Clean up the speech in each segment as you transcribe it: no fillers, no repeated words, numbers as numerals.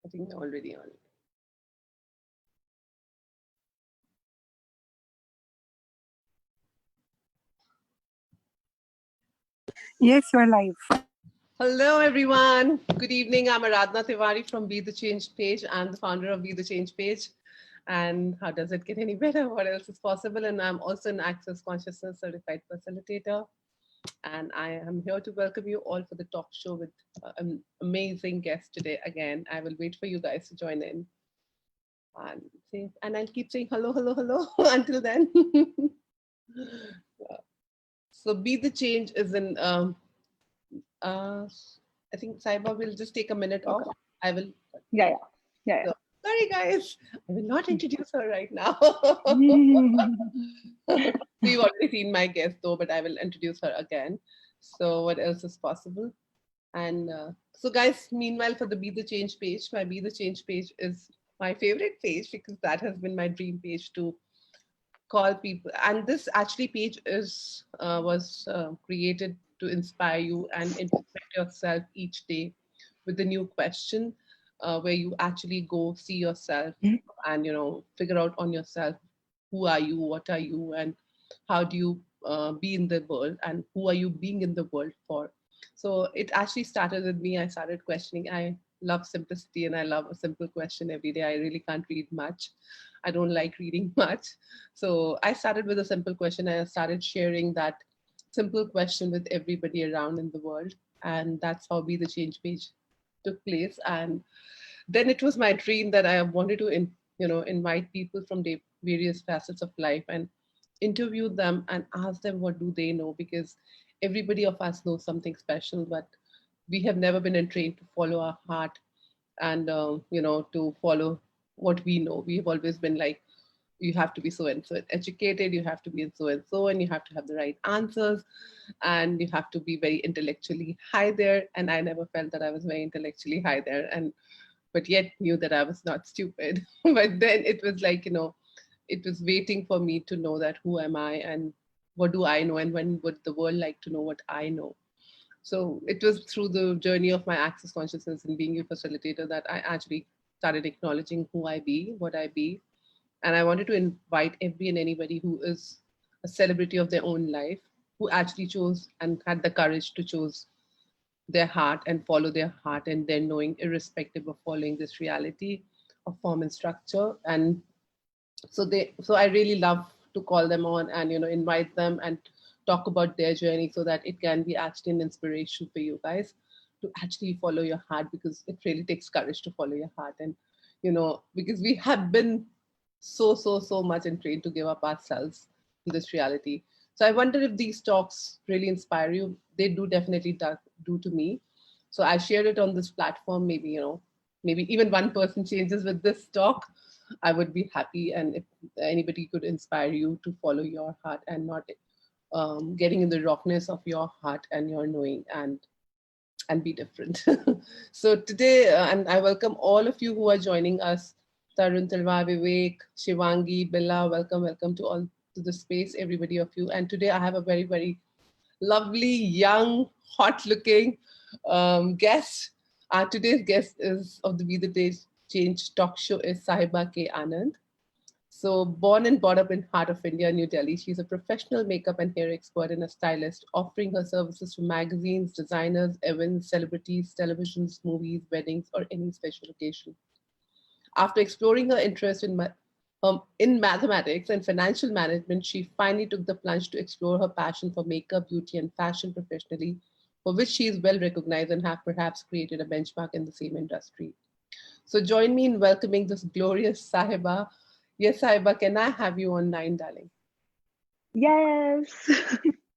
I think they're already on. Yes, you're live. Hello, everyone. Good evening. I'm Aradhana Tewari from Be the Change page. I'm the founder of Be the Change page. And how does it get any better? What else is possible? And I'm also an Access Consciousness certified facilitator. And I am here to welcome you all for the talk show with an amazing guest today. Again, I will wait for you guys to join in. And I'll keep saying hello, hello, hello until then. So Be the Change is in I think Sahibba will just take a minute off. I will. Yeah. So, sorry, guys. I will not introduce her right now. You've already seen my guest though, but I will introduce her again. So what else is possible? And so guys, meanwhile, for the Be the Change page, my Be the Change page is my favorite page because that has been my dream page to call people. And this actually page is was created to inspire you and introspect yourself each day with a new question, where you actually go see yourself and figure out on yourself, who are you, what are you, and how do you be in the world, and who are you being in the world for. So it actually started with me. I started questioning. I love simplicity and I love a simple question every day. I really can't read much. I don't like reading much. So I started with a simple question and I started sharing that simple question with everybody around in the world. And that's how Be the Change page took place. And then it was my dream that I wanted to invite people from the various facets of life and interview them and ask them what do they know, because everybody of us knows something special, but we have never been trained to follow our heart and to follow what we know. We have always been like, you have to be so and so educated, you have to be so and so, and you have to have the right answers, and you have to be very intellectually high there. And I never felt that I was very intellectually high there, and but yet knew that I was not stupid. But then it was like, it was waiting for me to know that who am I and what do I know, and when would the world like to know what I know. So it was through the journey of my access consciousness and being a facilitator that I actually started acknowledging who I be, what I be. And I wanted to invite every and anybody who is a celebrity of their own life, who actually chose and had the courage to choose their heart and follow their heart and their knowing, irrespective of following this reality of form and structure. And so I really love to call them on and invite them and talk about their journey, so that it can be actually an inspiration for you guys to actually follow your heart, because it really takes courage to follow your heart. And because we have been so much trained to give up ourselves to this reality. So I wonder if these talks really inspire you. They do definitely do to me. So I shared it on this platform. Maybe maybe even one person changes with this talk, I would be happy. And if anybody could inspire you to follow your heart and not getting in the rockness of your heart and your knowing, and be different. So today, and I welcome all of you who are joining us. Tarun, Talwa, Vivek, Shivangi, Bella, welcome to all to the space, everybody of you. And today I have a very, very lovely, young, hot-looking guest. Today's guest is of the Be the Change talk show is Sahibba K Anand. So born and brought up in heart of India, New Delhi, she's a professional makeup and hair expert and a stylist, offering her services to magazines, designers, events, celebrities, televisions, movies, weddings, or any special occasion. After exploring her interest in mathematics and financial management, she finally took the plunge to explore her passion for makeup, beauty, and fashion professionally, for which she is well recognized and have perhaps created a benchmark in the same industry. So join me in welcoming this glorious Sahibba. Yes, Sahibba, can I have you online, darling? Yes.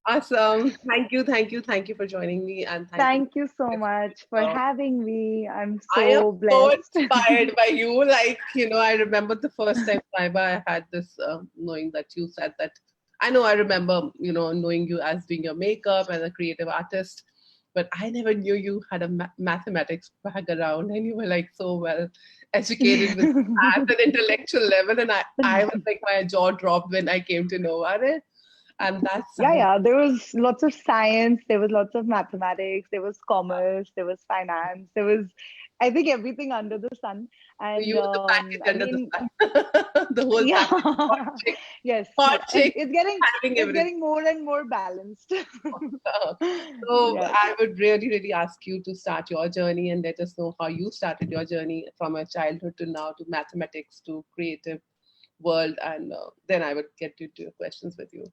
Awesome. Thank you for joining me, and thank you. Thank you so much for having me. I'm I am so so blessed. inspired by you. Like, I remember the first time, Saiba, I had this knowing that you said that. I remember, knowing you as doing your makeup and a creative artist, but I never knew you had a mathematics background and you were like so well educated with at an intellectual level. And I was like, my jaw dropped when I came to know about it. And that's Yeah, Sahib. yeah. There was lots of science, there was lots of mathematics, there was commerce, there was finance, there was, I think, everything under the sun. So And you were the package I under the mean, sun. The whole yeah, package. Hot chick, yes, hot chick, having it's everything. getting more and more balanced. Uh, So Yes. I would really, really ask you to start your journey and let us know how you started your journey from a childhood to now to mathematics to creative world, and then I would get to questions with you.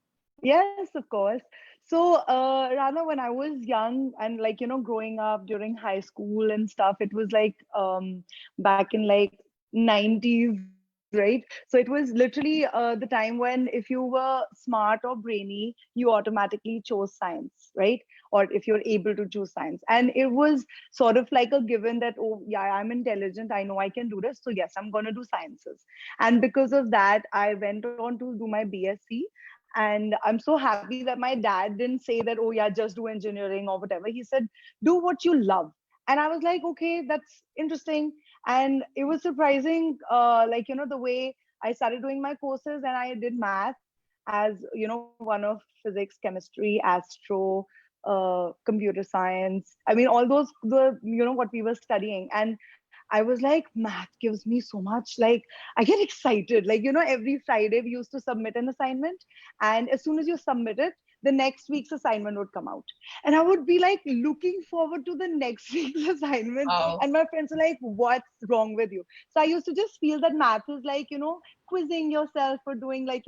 Yes, of course. So, Rana, when I was young and like, growing up during high school and stuff, it was like back in like 90s, right? So it was literally the time when if you were smart or brainy, you automatically chose science, right? Or if you're able to choose science. And it was sort of like a given that, oh, yeah, I'm intelligent. I know I can do this. So yes, I'm going to do sciences. And because of that, I went on to do my BSc, and I'm so happy that my dad didn't say that, oh, yeah, just do engineering or whatever. He said, do what you love. And I was like, okay, that's interesting. And it was surprising, like, the way I started doing my courses and I did math as, one of physics, chemistry, astro, computer science. I mean, all those, what we were studying. And I was like, math gives me so much. Like, I get excited. Like, every Friday we used to submit an assignment. And as soon as you submit it, the next week's assignment would come out. And I would be like looking forward to the next week's assignment. Wow. And my friends are like, what's wrong with you? So I used to just feel that math is like, quizzing yourself for doing like,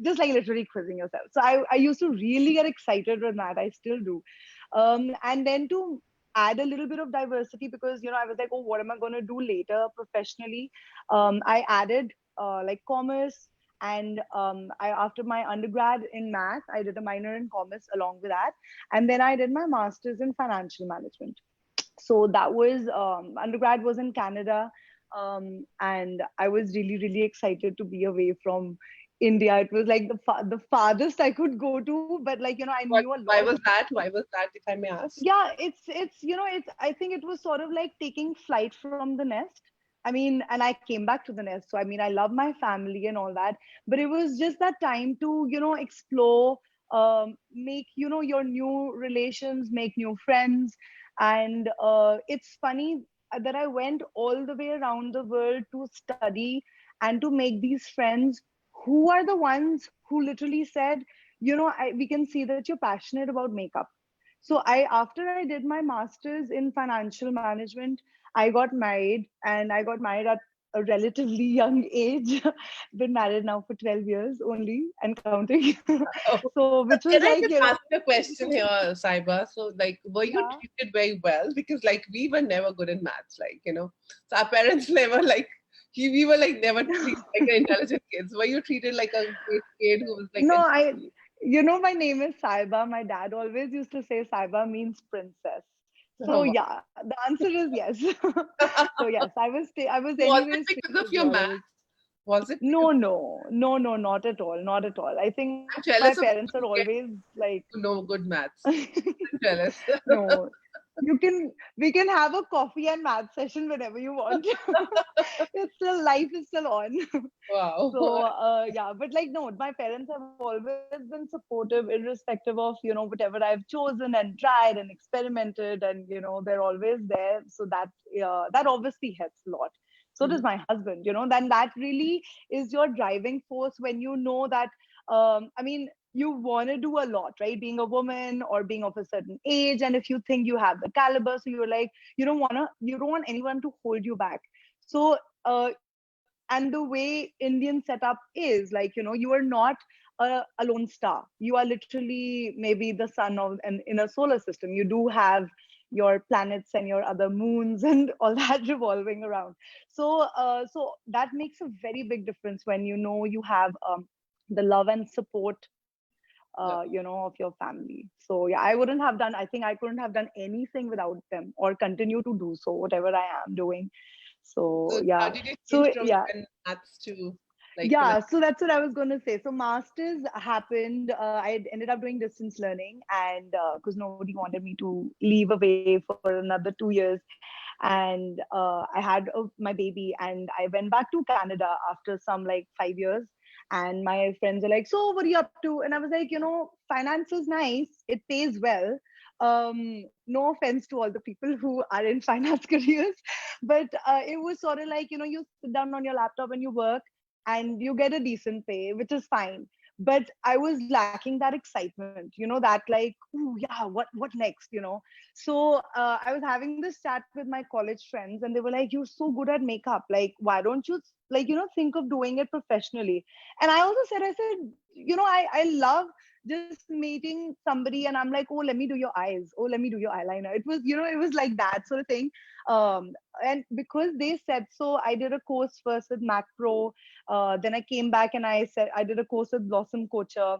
just like literally quizzing yourself. So I used to really get excited with math. I still do. And then to add a little bit of diversity, because I was like, oh, what am I going to do later professionally? I added like commerce, and I, after my undergrad in math, I did a minor in commerce along with that, and then I did my master's in financial management. So that was undergrad was in Canada, and I was really excited to be away from India. It was like the farthest I could go to, but like I knew What? a lot Why of. was that? Why was that? If I may ask. Yeah, it's it's, I think it was sort of like taking flight from the nest. I mean, and I came back to the nest, so I mean, I love my family and all that, but it was just that time to explore, make your new relations, make new friends. And it's funny that I went all the way around the world to study and to make these friends who are the ones who literally said, we can see that you're passionate about makeup. So after I did my master's in financial management, I got married, and I got married at a relatively young age. Been married now for 12 years only and counting. Oh, So which was can I like, just ask you a question here, Saiba? So, like, were you yeah. treated very well? Because, like, we were never good in maths, So our parents never like we were like never treated like an intelligent kids. Were you treated like a great kid who was like No, my name is Saiba. My dad always used to say Saiba means princess. So oh, yeah, the answer is yes. wow. So yes, I was Was it anyways because of treated your well. I math? was. Was it because No, no, no, no, not at all, not at all. I think I'm my jealous of parents are people who get always like, to know good maths? I'm jealous. no, we can have a coffee and math session whenever you want. It's still, life is still on. Wow. So yeah, but like, no, my parents have always been supportive irrespective of whatever I've chosen and tried and experimented, and they're always there. So that obviously helps a lot. So does Mhm. my husband. Then that really is your driving force when you know that, I mean, you want to do a lot, right? Being a woman or being of a certain age, and if you think you have the caliber, so you're like, you don't want anyone to hold you back. So and the way Indian setup is, like, you are not a lone star. You are literally maybe the sun of an in a solar system. You do have your planets and your other moons and all that revolving around. So that makes a very big difference when you have the love and support, Yeah. of your family. So yeah, I think I couldn't have done anything without them, or continue to do so whatever I am doing. So So how yeah. did you change So from yeah. then maths to like Yeah, so that's what I was going to say. So masters happened. I ended up doing distance learning, and because nobody wanted me to leave away for another 2 years, and I had my baby, and I went back to Canada after some like 5 years, And my friends are like, so what are you up to? And I was like, finance is nice, it pays well. No offense to all the people who are in finance careers, but it was sort of like, you sit down on your laptop and you work and you get a decent pay, which is fine. But I was lacking that excitement, that like, oh yeah, what next, So I was having this chat with my college friends, and they were like, you're so good at makeup, like why don't you, like, think of doing it professionally? And I also said, I love just meeting somebody and I'm like, oh, let me do your eyes, oh, let me do your eyeliner. It was, it was like that sort of thing. And because they said so, I did a course first with Mac Pro. Then I came back and I said I did a course with Blossom Coacher,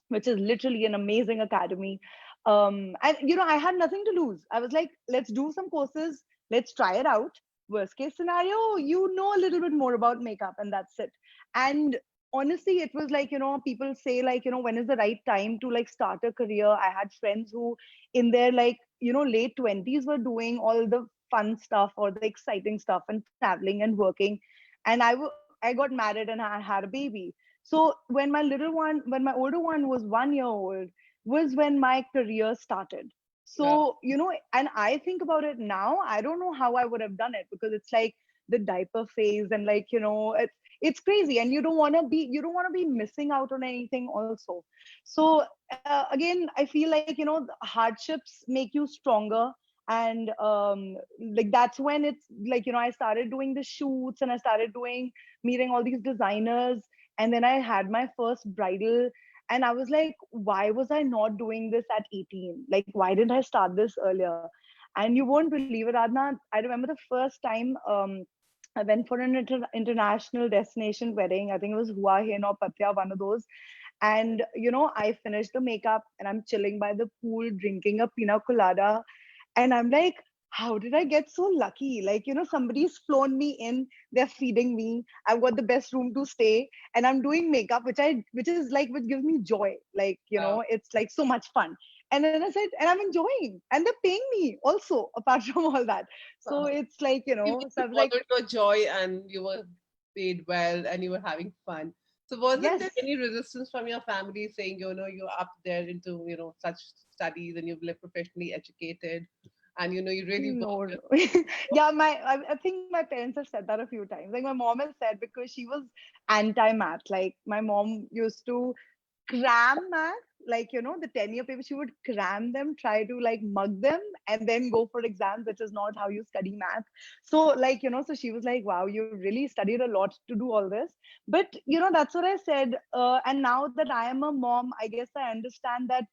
which is literally an amazing academy. And I had nothing to lose. I was like, let's do some courses, let's try it out. Worst case scenario, a little bit more about makeup, and that's it. And honestly, it was like, people say like, when is the right time to like start a career? I had friends who in their like, late 20s were doing all the fun stuff or the exciting stuff and traveling and working. And I got married and I had a baby. So when my older one was 1 year old, was when my career started. Wow. So, and I think about it now, I don't know how I would have done it, because it's like the diaper phase and like, it's crazy, and you don't want to be missing out on anything also. So again, I feel like, the hardships make you stronger. And like that's when it's like, I started doing the shoots and I started doing meeting all these designers. And then I had my first bridal, and I was like, why was I not doing this at 18? Like, why didn't I start this earlier? And you won't believe it, Adna, I remember the first time I went for an international destination wedding. I think it was Hua Hin or Patya, one of those. And I finished the makeup and I'm chilling by the pool drinking a pina colada. And I'm like, how did I get so lucky? Like, somebody's flown me in, they're feeding me, I've got the best room to stay, and I'm doing makeup, which gives me joy. Like, Wow. it's like so much fun. And then I said, and I'm enjoying, and they're paying me also, apart from all that. So Wow. it's like, You so you I was like, followed your joy and you were paid well and you were having fun. So wasn't there yes, any resistance from your family saying, you're up there into, such studies and you've lived professionally educated and you really no, worked no. your Yeah, I think my parents have said that a few times. Like my mom has said, because she was anti-math. Like my mom used to cram math, like, the 10-year paper, she would cram them, try to like mug them, and then go for exams, which is not how you study math. So, like, so she was like, wow, you really studied a lot to do all this. But, that's what I said. And now that I am a mom, I guess I understand that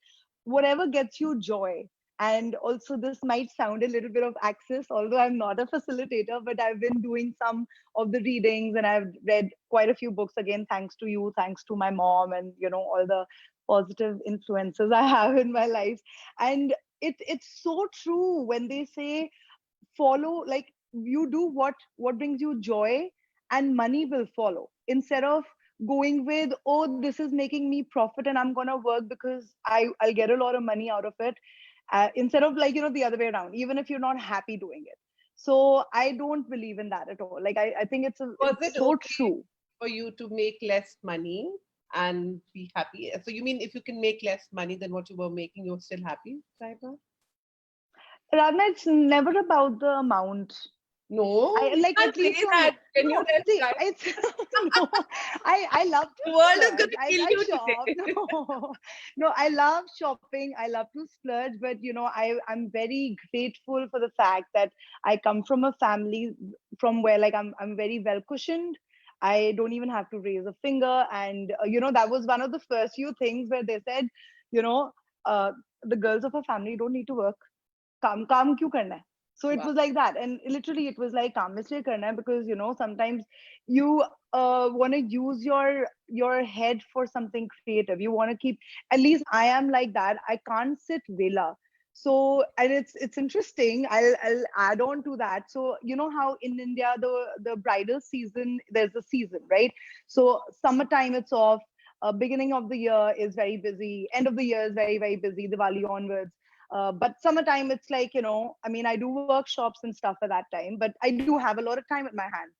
whatever gets you joy. And also, this might sound a little bit of access, although I'm not a facilitator, but I've been doing some of the readings and I've read quite a few books, again, thanks to you, thanks to my mom, and all the positive influences I have in my life. And it's so true when they say, follow, like, you do what brings you joy, and money will follow, instead of going with, oh, this is making me profit and I'm going to work because I'll get a lot of money out of it, instead of, like, the other way around, even if you're not happy doing it. So I don't believe in that at all. Like, I think Was it's it so okay true. for you to make less money and be happy? So you mean if you can make less money than what you were making, you're still happy, Saiba? Radna, it's never about the amount. No, I you like, can't at say least for that. me. Can you No, rest, see, guys? it's no. I love to The world is splurge. gonna I kill I you shop. today. No, no. I love shopping. I love to splurge. But I'm very grateful for the fact that I come from a family from where, like, I'm very well cushioned. I don't even have to raise a finger, and that was one of the first few things where they said, you know, uh, the girls of a family don't need to work. काम क्यों करना है? So it Wow. was like that, and literally it was like काम इसलिए करना है because sometimes you want to use your head for something creative. You want to keep, at least I am like that. I can't sit vela. So, and it's interesting. I'll add on to that. So you know how in India the bridal season, there's a season, right? So summertime it's off. Beginning of the year is very busy. End of the year is very, very busy. Diwali onwards. But summertime, it's like, I mean, I do workshops and stuff at that time, but I do have a lot of time at my hand.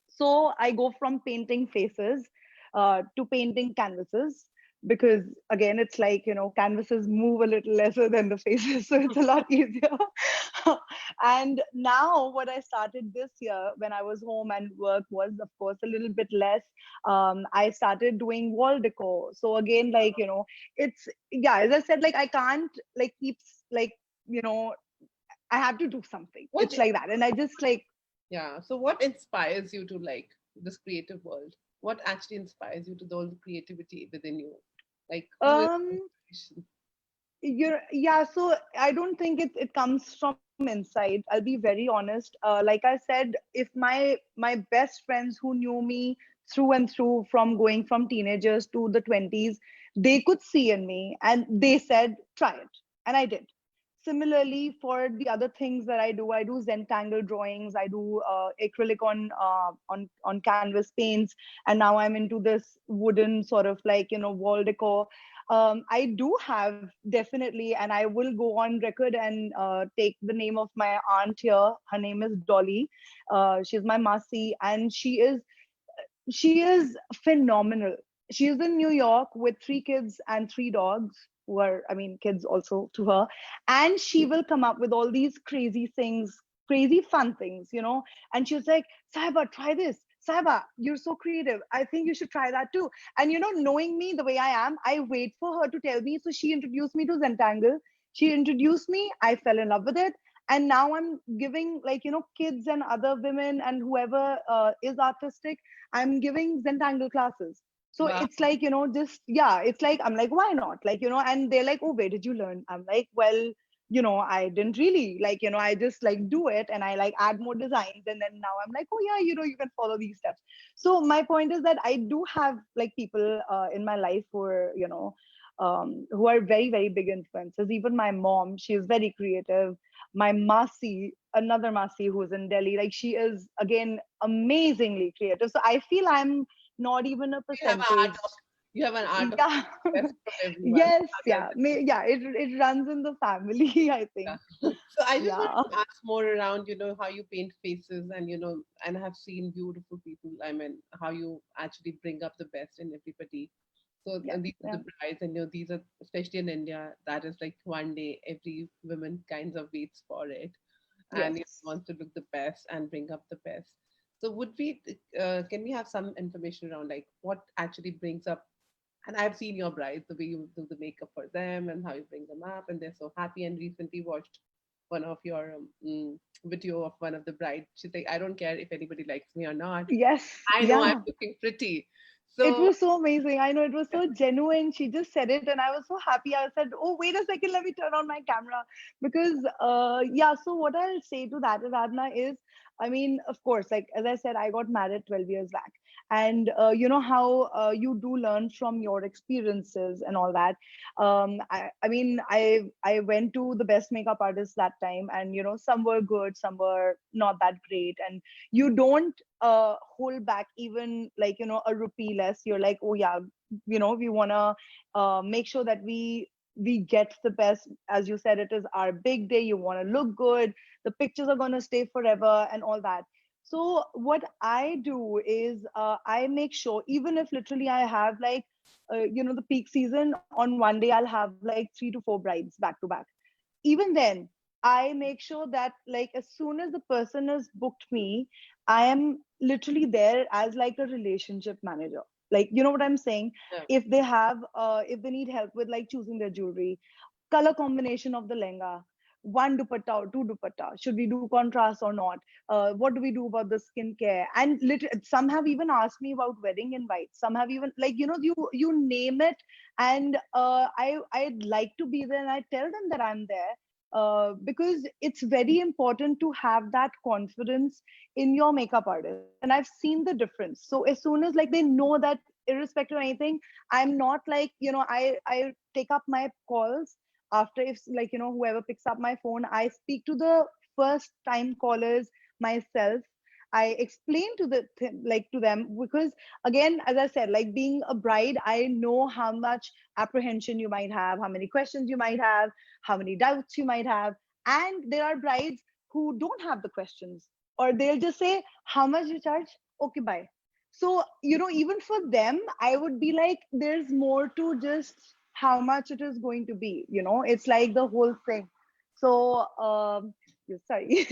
So I go from painting faces to painting canvases, because again it's like, canvases move a little lesser than the faces, so it's a lot easier. And now what I started this year when I was home and work was of course a little bit less. I started doing wall decor. So again, like, it's, yeah, as I said, like I can't like keep like, you know I have to do something. What It's like that. And I just like, Yeah. So what inspires you to like this creative world? What actually inspires you to the creativity within you? Like who is the um inspiration? yeah, so I don't think it comes from inside. I'll be very honest. Like I said, if my best friends who knew me through and through, from going from teenagers to the 20s, they could see in me and they said try it, and I did. Similarly, for the other things that I do Zentangle drawings, I do acrylic on canvas paints, and now I'm into this wooden sort of like, wall decor. I do have, definitely, and I will go on record and take the name of my aunt here. Her name is Dolly. She's my Masi, and she is phenomenal. She is in New York with three kids and three dogs, who are, I mean, kids also to her. And she will come up with all these crazy things, crazy fun things, And she was like, Sahibba, try this. Sahibba, you're so creative. I think you should try that too. And, knowing me the way I am, I wait for her to tell me. So she introduced me to Zentangle. She introduced me. I fell in love with it. And now I'm giving, like, kids and other women and whoever is artistic, I'm giving Zentangle classes. So Wow. it's like, just, yeah, it's like, I'm like, why not? Like, and they're like, oh, where did you learn? I'm like, well, I didn't really, like, I just like do it and I like add more designs. And then now I'm like, oh, yeah, you can follow these steps. So my point is that I do have like people in my life who are very, very big influences. Even my mom, she is very creative. My Masi, another Masi who's in Delhi, like she is again amazingly creative. So I feel I'm not even a You have an art percentage. of you have an art of Yeah. best from everyone. Yes, Other yeah. Yeah, it runs in the family, I Yeah. think. So I just wanted Yeah. to ask more around, how you paint faces and and I have seen beautiful people. I mean, how you actually bring up the best in everybody. So Yeah. these are Yeah. the brides, and these are especially in India. That is like one day every woman kinds of waits for it, and Yes. wants to look the best and bring up the best. So would we? Can we have some information around like what actually brings up? And I've seen your brides, the way you do the makeup for them and how you bring them up, and they're so happy. And recently watched one of your video of one of the brides. She's like, I don't care if anybody likes me or not. Yes. I know I'm Yeah. looking pretty. It So was so amazing. I know, it was so genuine. She just said it, and I was so happy. I said, "Oh, wait a second, let me turn on my camera." Because, yeah. So what I'll say to that, Aradhana, is, I mean, of course, like as I said, I got married 12 years back, and you know how you do learn from your experiences and all that. I mean, I went to the best makeup artist that time, and some were good, some were not that great, and you don't hold back even like a rupee less. You're like, oh yeah, we want to make sure that we get the best. As you said, it is our big day, you want to look good, the pictures are going to stay forever and all that. So what I do is I make sure, even if literally I have like the peak season, on one day I'll have like 3 to 4 brides back to back. Even then, I make sure that like as soon as the person has booked me, I am literally there as like a relationship manager. Like, you know what I'm saying? yeah, If they need help with like choosing their jewelry, color combination of the lehenga, one dupatta or two dupatta, should we do contrast or not, what do we do about the skincare, and some have even asked me about wedding invites, some have even like you name it. And I'd like to be there, and I tell them that I'm there, because it's very important to have that confidence in your makeup artist. And I've seen the difference. So as soon as like they know that, irrespective of anything, I'm not like, I take up my calls after, if like whoever picks up my phone, I speak to the first time callers myself. I explain to like to them, because again, as I said, like being a bride, I know how much apprehension you might have, how many questions you might have, how many doubts you might have. And there are brides who don't have the questions, or they'll just say, how much you charge? Okay, bye. So, even for them, I would be like, there's more to just how much it is going to be, it's like the whole thing. So, yeah, sorry.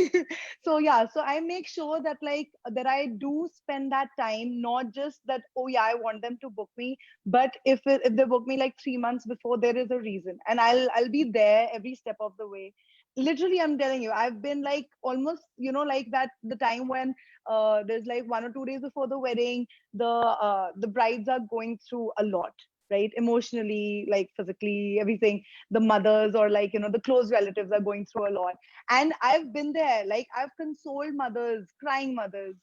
So yeah, so I make sure that like that I do spend that time, not just that, oh yeah, I want them to book me, but if they book me like 3 months before, there is a reason, and I'll be there every step of the way. Literally, I'm telling you, I've been like almost, like that, the time when there's like 1 or 2 days before the wedding, the brides are going through a lot, right? Emotionally, like physically, everything. The mothers, or like, the close relatives are going through a lot. And I've been there, like I've consoled mothers, crying mothers.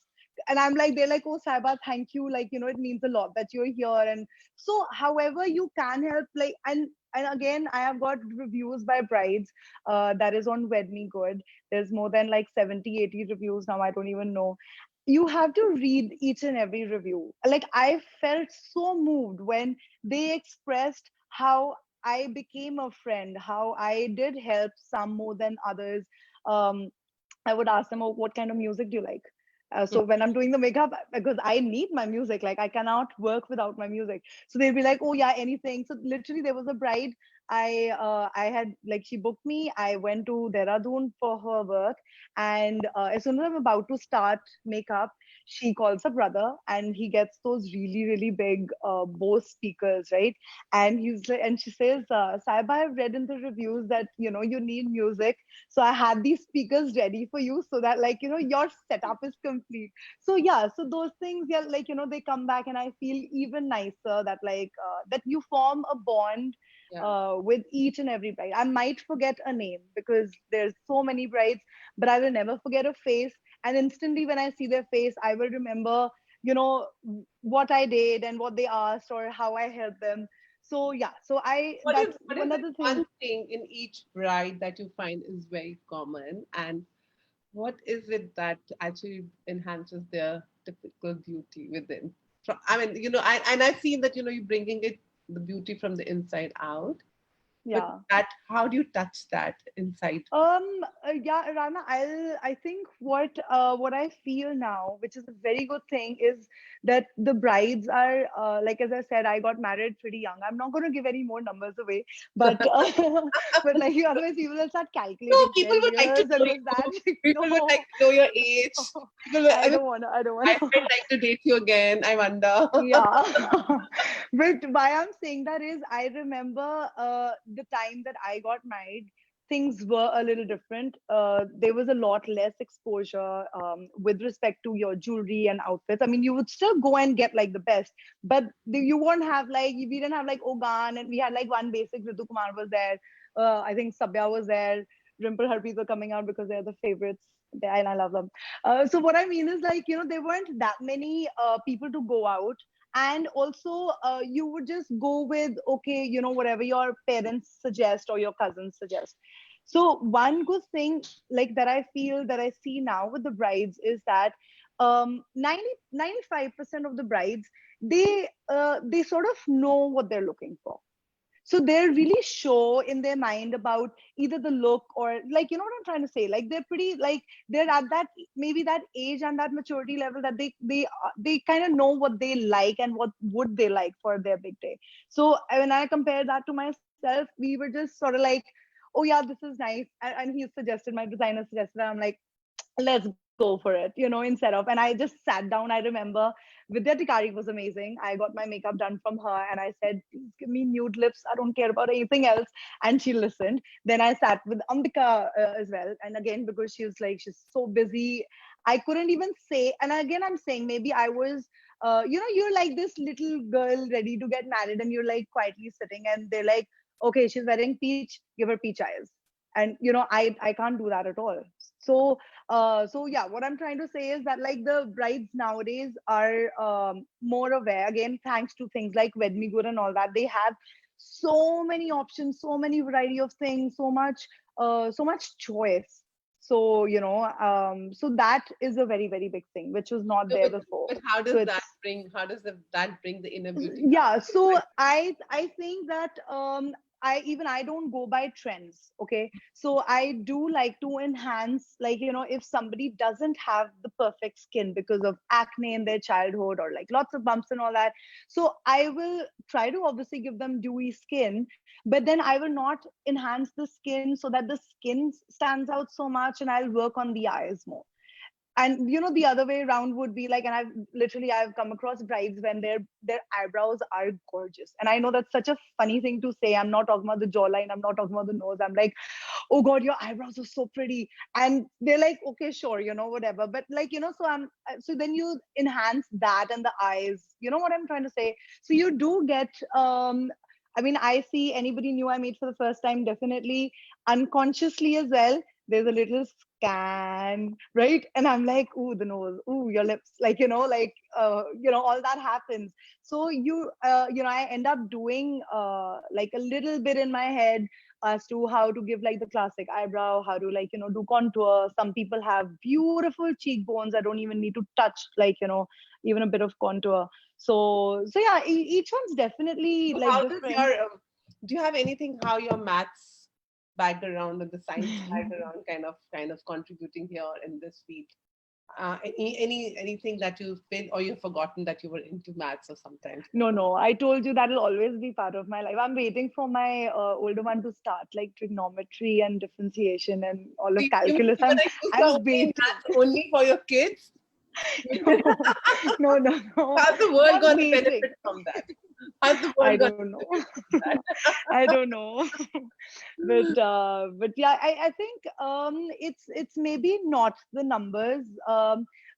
And I'm like, they're like, oh Saiba, thank you. Like, it means a lot that you're here. And so however you can help, like, and again, I have got reviews by brides, that is on Wed Me Good. There's more than like 70, 80 reviews now. I don't even know. You have to read each and every review. Like, I felt so moved when they expressed how I became a friend, how I did help some more than others. Um, I would ask them, oh, what kind of music do you like? So when I'm doing the makeup, because I need my music, like I cannot work without my music. So they'll be like, oh yeah, anything. So literally, there was a bride. I had, like, she booked me. I went to Dehradun for her work, and as soon as I'm about to start makeup, she calls her brother, and he gets those really really big Bose speakers, right? And he's like, and she says, Saiba, I've read in the reviews that you need music, so I had these speakers ready for you, so that, like, your setup is complete. So yeah, so those things, yeah, like, they come back, and I feel even nicer that, like, that you form a bond Yeah. with each and every bride. I might forget a name because there's so many brides, but I will never forget a face. And instantly when I see their face, I will remember, you know what I did and what they asked, or how I helped them. So yeah, so I that's What is one that other thing. one thing in each bride that you find is very common, and what is it that actually enhances their typical beauty within? I mean, I've seen that you're bringing it the beauty from the inside out, but Yeah. that how do you touch that inside? Yeah, Rana, I think what I feel now, which is a very good thing, is that the brides are, like, as I said, I got married pretty young. I'm not going to give any more numbers away, but but like, otherwise people will start No, calculating people 10 would like to years know and this you. that. People would like No, to know your age. People, I don't want to. I don't want I to. might like to date you again. I wonder. Yeah. But why I'm saying that is, I remember the time that I got married, things were a little different. There was a lot less exposure with respect to your jewelry and outfits. I mean, you would still go and get like the best, but you won't have, like, we didn't have like Ogan, and we had like one basic. Ritu Kumar was there. I think Sabya was there. Rimple Harpreet were coming out because they're the favorites. And I love them. So what I mean is, like, there weren't that many people to go out, and also you would just go with, okay, whatever your parents suggest or your cousins suggest. So one good thing, like, that I feel that I see now with the brides is that 95% of the brides, they sort of know what they're looking for. So they're really sure in their mind about either the look, or, like, what I'm trying to say, like, they're pretty, like, they're at that, maybe that age and that maturity level, that they kind of know what they like and what would they like for their big day. So when I compare that to myself, we were just sort of like, oh yeah, this is nice, and he suggested, my designer suggested, I'm like, let's go for it, instead of. And I just sat down. I remember Vidya Tikari was amazing. I got my makeup done from her, and I said, please give me nude lips, I don't care about anything else. And she listened. Then I sat with Ambika as well, and again, because she was like, she's so busy, I couldn't even say. And again, I'm saying, maybe I was, you're like this little girl ready to get married, and you're like quietly sitting, and they're like, okay, she's wearing peach, give her peach eyes. And I can't do that at all. So so yeah, what I'm trying to say is that, like, the brides nowadays are more aware, again, thanks to things like Wed Me Good and all that. They have so many options, so many variety of things, so much choice. So so that is a very very big thing, which was not No, there before. but how So does that it's, bring? How does that bring the inner beauty out? yeah, so Like, I think that I don't go by trends. Okay, so I do like to enhance, like, if somebody doesn't have the perfect skin because of acne in their childhood or like lots of bumps and all that, so I will try to obviously give them dewy skin, but then I will not enhance the skin so that the skin stands out so much, and I'll work on the eyes more. And the other way around would be like, and I've come across brides when their eyebrows are gorgeous, and I know that's such a funny thing to say. I'm not talking about the jawline, I'm not talking about the nose. I'm like, oh god, your eyebrows are so pretty, and they're like, okay, sure, whatever. But like, so then you enhance that and the eyes, you know what I'm trying to say. So you do get, I mean, I see anybody new I meet for the first time, definitely unconsciously as well, there's a little scan, right? And I'm like, ooh, the nose, ooh, your lips, like, all that happens. So I end up doing like a little bit in my head as to how to give like the classic eyebrow, how to, like, do contour. Some people have beautiful cheekbones. I don't even need to touch, like, even a bit of contour. So yeah, each one's definitely So like how does different. your do you have anything how your maths background and the science background kind of contributing here in this field? Anything that you've been or you've forgotten that you were into maths or sometimes? No, no, I told you that'll always be part of my life. I'm waiting for my older one to start, like trigonometry and differentiation and all So of you calculus. were like, use the I'm only waiting. maths only for your kids? No, no, no, no, How's the world not going to waiting. benefit from that? How's the I world going don't to know. benefit from I don't know. But yeah, I think it's maybe not the numbers.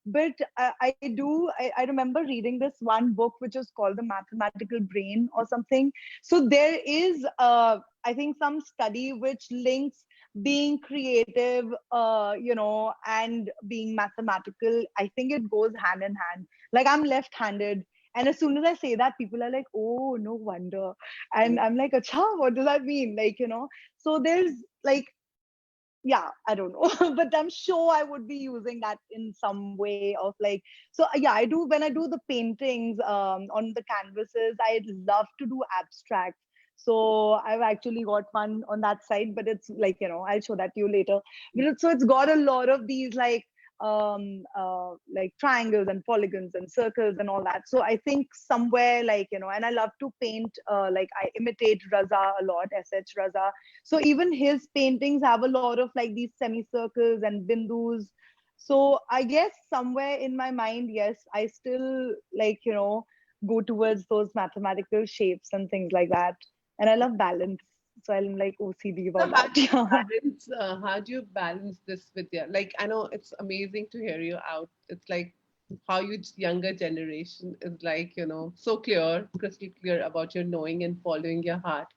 But I do I remember reading this one book which is called The Mathematical Brain or something. So there is I think some study which links being creative, and being mathematical. I think it goes hand in hand. Like, I'm left-handed, and as soon as I say that, people are like, oh, no wonder. that? And I'm like, acha, what does that mean? Like, so there's like, yeah, I don't know. But I'm sure I would be using that in some way of like, so yeah, I do, when I do the paintings on the canvases, I love to do abstract. So I've actually got one on that side, but it's like, I'll show that to you later. But so it's got a lot of these like triangles and polygons and circles and all that. So I think somewhere, like, and I love to paint, like I imitate Raza a lot, sh Raza. So even his paintings have a lot of like these semicircles and bindus. So I guess somewhere in my mind, yes, I still, like, go towards those mathematical shapes and things like that. And I love balance, so I'm like OCD So about that. Yeah. how do you balance this with your, like, I know it's amazing to hear you out. It's like how you younger generation is like, so clear, crystal clear about your knowing and following your heart.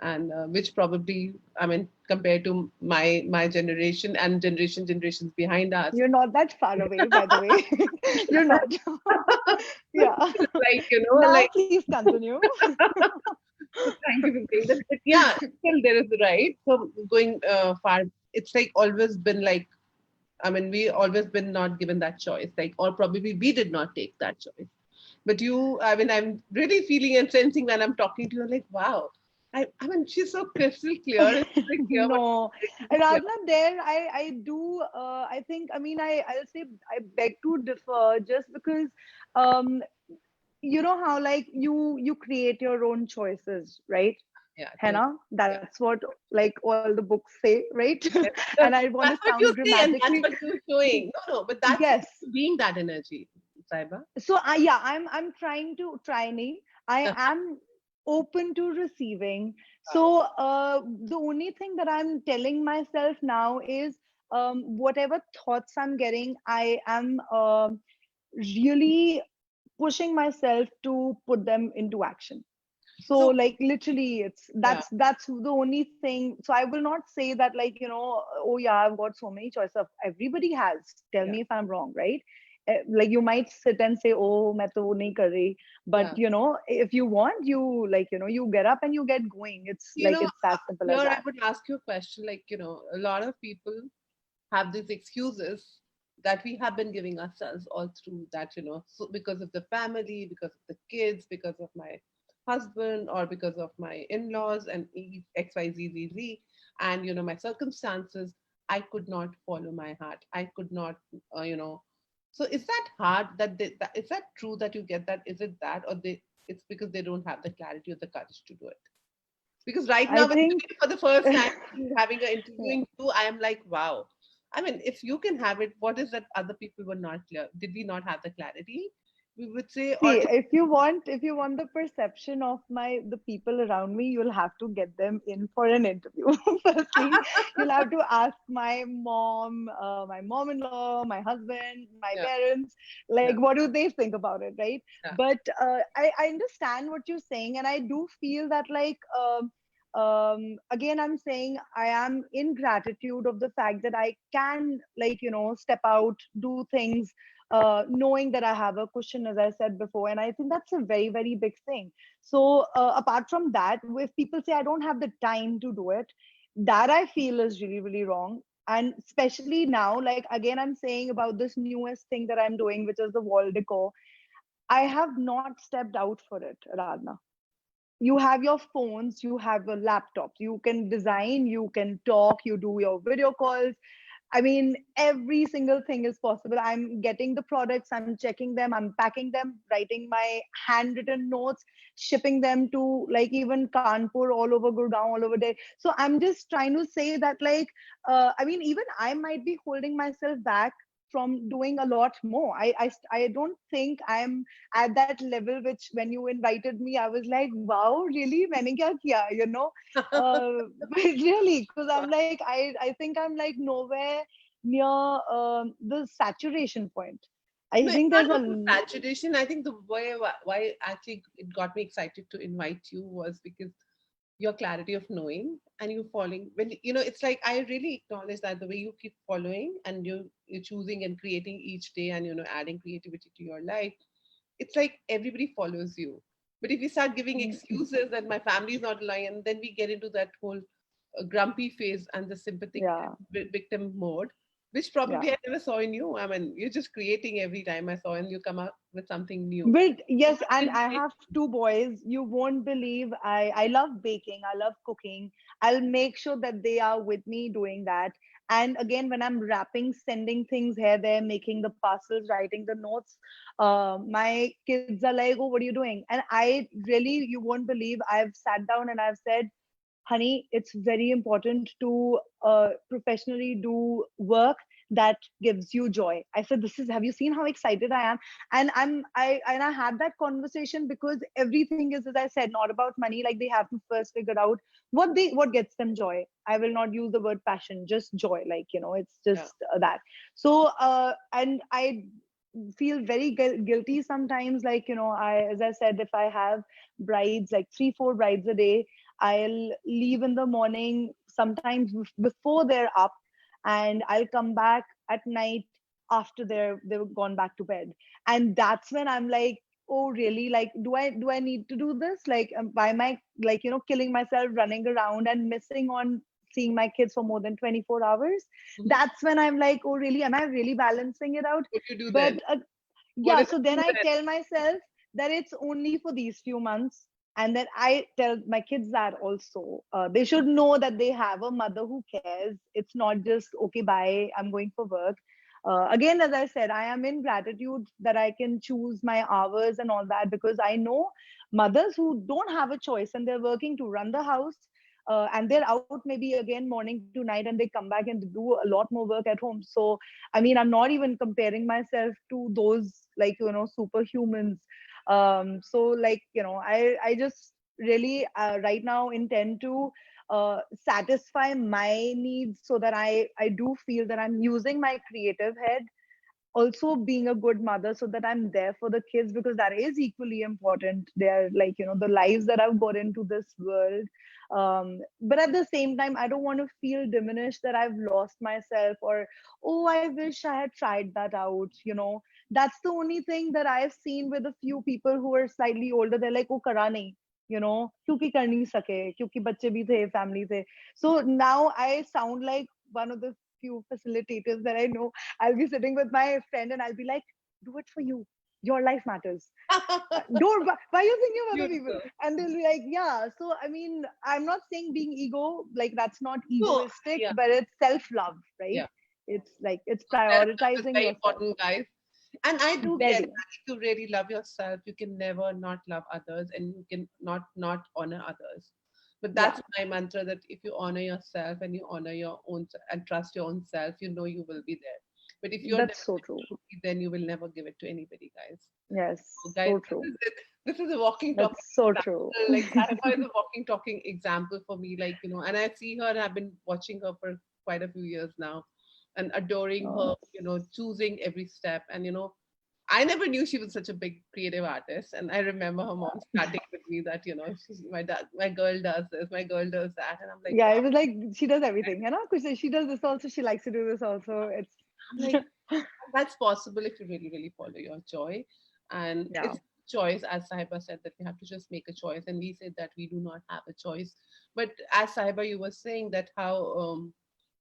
And which probably, I mean, compared to my generation and generations behind us, You're not that far away, by the way. You're not. Yeah. like, Now like please continue. thank you for saying that. But yeah, still there is right. So going far, it's like always been like, I mean, we always been not given that choice, like, or probably we did not take that choice. But you, I mean, I'm really feeling and sensing when I'm talking to you, like, wow. I mean, she's so crystal clear and very clear what No, she's clear. Aradhana, there I do, I think, I mean, I'll say I beg to differ, just because um you know how, like, you create your own choices, right? Yeah, totally. Hannah, Yeah. that's what, like, all the books say, right? Yes. And I want to That's what sound you say, and that's dramatically. what you're showing. No, no, but that's Yes. being that energy, Saiba. So yeah, I'm trying to trying. I am open to receiving. Got it. So the only thing that I'm telling myself now is, whatever thoughts I'm getting, I am really pushing myself to put them into action. So, So, like, literally, it's yeah, that's the only thing. So I will not say that, like, oh yeah, I've got so many choices. Everybody has. Tell yeah, me if I'm wrong, right? Like, you might sit and say, oh, main to wo nahi kar rahi. But yeah. if you want, you, like, you get up and you get going. It's You like, know, it's as simple here as I that. would ask you a question. Like, a lot of people have these excuses that we have been giving ourselves all through that, so because of the family, because of the kids, because of my husband or because of my in-laws and XYZZZ and my circumstances, I could not follow my heart. I could not, so is that hard is that true that you get that? Is it that, or it's because they don't have the clarity or the courage to do it? Because right I now, when think for the first time having an yeah. interviewing you, I am like, wow. I mean, if you can have it, what is that other people were not clear? Did we not have the clarity? We would say, or See, if you want the perception of the people around me, you'll have to get them in for an interview. Firstly, you'll have to ask my mom, my mom-in-law, my husband, my yeah, parents, like yeah, what do they think about it, right? yeah. But I understand what you're saying, and I do feel that again, I'm saying I am in gratitude of the fact that I can step out, do things, knowing that I have a cushion, as I said before. And I think that's a very, very big thing. So, apart from that, if people say I don't have the time to do it, that I feel is really, really wrong. And especially now, like again, I'm saying about this newest thing that I'm doing, which is the wall decor. I have not stepped out for it, Radna. You have your phones, you have your laptops, you can design, you can talk, you do your video calls. I mean, every single thing is possible. I'm getting the products, I'm checking them, I'm packing them, writing my handwritten notes, shipping them to like even Kanpur, all over Gurgaon, all over there. So I'm just trying to say that, I mean, even I might be holding myself back from doing a lot more. I don't think I'm at that level, which when you invited me, I was like, wow, really? Maine kya kiya, really, because I'm like, I think I'm like nowhere near the saturation point. I No, it's think not there's about the a saturation. I think the way why actually it got me excited to invite you was because your clarity of knowing and you following when it's like I really acknowledge that the way you keep following and you're choosing and creating each day and adding creativity to your life, it's like everybody follows you. But if you start giving excuses that my family is not lying, and then we get into that whole grumpy phase and the sympathetic yeah, victim mode, which yeah. probably I never saw in you. I mean, you're just creating every time I saw, and you come up with something new. But So yes, what and I insight? have two boys. You won't believe I love baking. I love cooking. I'll make sure that they are with me doing that. And again, when I'm wrapping, sending things here, there, making the parcels, writing the notes, my kids are like, "Oh, what are you doing?" And I really, you won't believe, I've sat down and I've said, honey, it's very important to professionally do work that gives you joy. I said, this is, have you seen how excited I am? And I had that conversation because everything is, as I said, not about money. Like they have to first figure out what gets them joy. I will not use the word passion, just joy. Like, it's Yeah. just that. So, and I feel very guilty sometimes. Like, as I said, if I have brides, like 3 4 brides a day, I'll leave in the morning, sometimes before they're up, and I'll come back at night after they've gone back to bed. And that's when I'm like, oh really? Like, do I need to do this? Like, why am I like, killing myself running around and missing on seeing my kids for more than 24 hours? Mhm. That's when I'm like, oh really? Am I really balancing it out? What do you do But then? What yeah, does so it then do I then? tell myself that it's only for these few months. And then I tell my kids that also they should know that they have a mother who cares. It's not just okay, bye, I'm going for work. Again, as I said, I am in gratitude that I can choose my hours and all that, because I know mothers who don't have a choice and they're working to run the house, and they're out maybe again morning to night, and they come back and do a lot more work at home. So I mean, I'm not even comparing myself to those, like, superhumans. So like, I just really right now intend to satisfy my needs, so that I do feel that I'm using my creative head, also being a good mother, so that I'm there for the kids, because that is equally important. They're like, the lives that I've got into this world. But at the same time, I don't want to feel diminished that I've lost myself, or, oh, I wish I had tried that out. That's the only thing that I've seen with a few people who are slightly older. They're like, oh, kara nahi, क्योंकि कर नहीं सके, क्योंकि बच्चे भी थे, family थे. So now I sound like one of the few facilitators that I know. I'll be sitting with my friend and I'll be like, do it for you. your life matters. Don't, why are you thinking of other people? Beautiful. And they'll be like, yeah. So I mean, I'm not saying being ego, like that's not No, egoistic, yeah, but it's self-love, right? yeah. It's like it's Self-love is prioritizing very yourself. important, guys. And I do get Very. that if you really love yourself, you can never not love others, and you can not honor others. But Yeah, that's my mantra, that if you honor yourself and you honor your own and trust your own self, you know you will be there. But if you're that's never so true. happy, then you will never give it to anybody, guys. So, Yes, guys, so this true. is it. This is a walking talking That's so true. example. Like Sahibba is a walking talking example for me. Like, and I see her and I've been watching her for quite a few years now and adoring her, Oh, choosing every step. And, I never knew she was such a big creative artist. And I remember her mom starting with me that, my dad, my girl does this, my girl does that. And I'm like, yeah, wow. it was like she does everything, you know, because she does this also. She likes to do this also. It's I'm like, that's possible if you really, really follow your joy. And yeah, it's choice, as Sahiba said, that we have to just make a choice. And we said that we do not have a choice. But as Sahiba, you were saying that how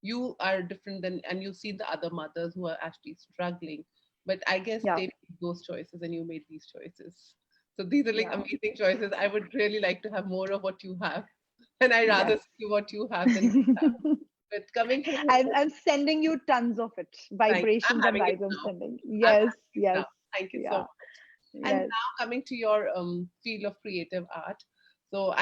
you are different than, and you've seen the other mothers who are actually struggling. But I guess yeah, they made those choices and you made these choices. So these are like yeah, amazing choices. I would really like to have more of what you have. And I rather yes. see what you have than we have. But coming from your I'm sending you tons of it, thank you. I'm vibrations and having it vibes. I'm now. sending. I'm Yes, having it yes, now. Thank you so yeah, much. And yes, now coming to your field of creative art. So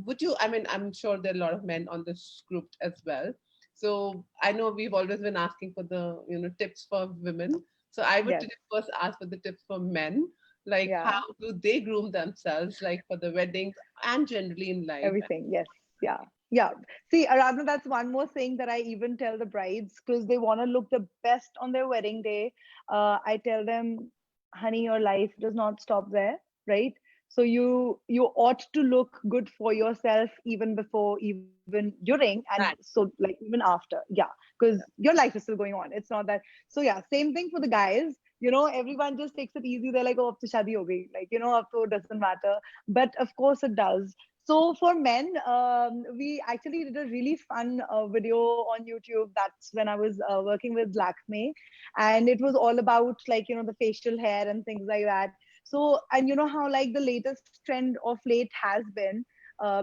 would you, I mean, I'm sure there are a lot of men on this group as well. So I know we've always been asking for the, tips for women. So I would yes, today first ask for the tips for men. Like, how yeah. do they groom themselves, like for the weddings and generally in life? Everything. Yes. Yeah. Yeah. See, Aradhana, that's one more thing that I even tell the brides because they want to look the best on their wedding day. I tell them, honey, your life does not stop there, right? So you ought to look good for yourself even before, even during, and That, so like even after. Yeah, because your life is still going on. It's not that. So yeah, same thing for the guys. Everyone just takes it easy. They're like, oh, ab to shadi ho gayi. Like, ab to it doesn't matter. But of course it does. So for men, we actually did a really fun video on YouTube. That's when I was working with Lakme, and it was all about like the facial hair and things like that. So and you know how like the latest trend of late has been